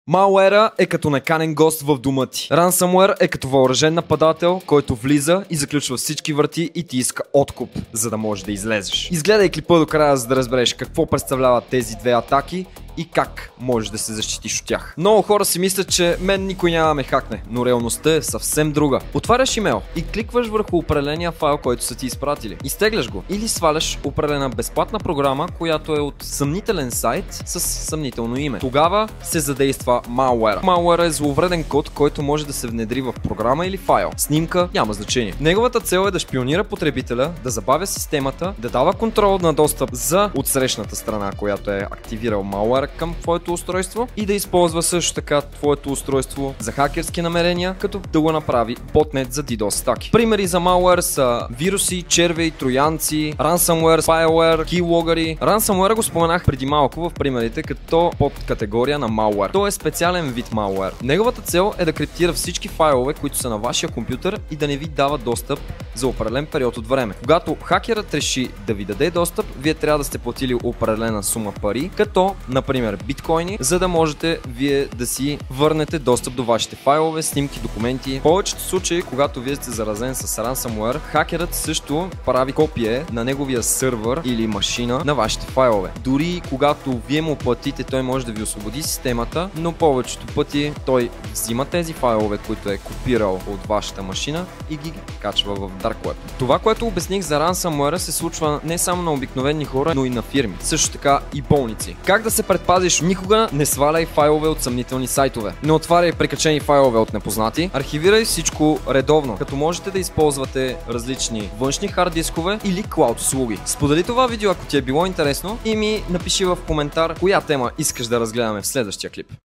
Malware е като неканен гост в дома ти. Ransomware е като въоръжен нападател, който влиза и заключва всички врати и ти иска откуп, за да можеш да излезеш. Изгледай клипа до края, за да разбереш какво представляват тези две атаки и как можеш да се защитиш от тях. Много хора си мислят, че мен никой няма да ме хакне, но реалността е съвсем друга. Отваряш имейл и кликваш върху определения файл, който са ти изпратили. Изтегляш го или сваляш определена безплатна програма, която е от съмнителен сайт с съмнително име. Тогава се задейства Malware. Malware е зловреден код, който може да се внедри в програма или файл. Снимка няма значение. Неговата цел е да шпионира потребителя, да забавя системата, да дава контрол на достъп за отсрещната страна, която е активирал Malware към твоето устройство и да използва също така твоето устройство за хакерски намерения, като да го направи ботнет за DDoS атаки. Примери за Malware са вируси, червей, троянци, Ransomware, Spyware, keylogger. Ransomware го споменах преди малко в примерите като подкатегория на Malware. Той е специален вид Malware. Неговата цел е да криптира всички файлове, които са на вашия компютър и да не ви дава достъп за определен период от време. Когато хакерът реши да ви даде достъп, вие трябва да сте платили определена сума пари, като например биткоини, за да можете вие да си върнете достъп до вашите файлове, снимки, документи. В повечето случаи, когато вие сте заразен с Ransomware, хакерът също прави копие на неговия сървър или машина на вашите файлове. Дори когато вие му платите, той може да ви освободи системата, но повечето пъти той взима тези файлове, които е копирал от вашата машина и ги качва в Dark Web. Това, което обясних за Ransomware, се случва не само на обикновени хора, но и на фирми. Също така и болници. Как да се предпазиш? Никога не сваляй файлове от съмнителни сайтове. Не отваряй прикачени файлове от непознати. Архивирай всичко редовно, като можете да използвате различни външни хард дискове или клауд услуги. Сподели това видео, ако ти е било интересно, и ми напиши в коментар коя тема искаш да разгледаме в следващия клип.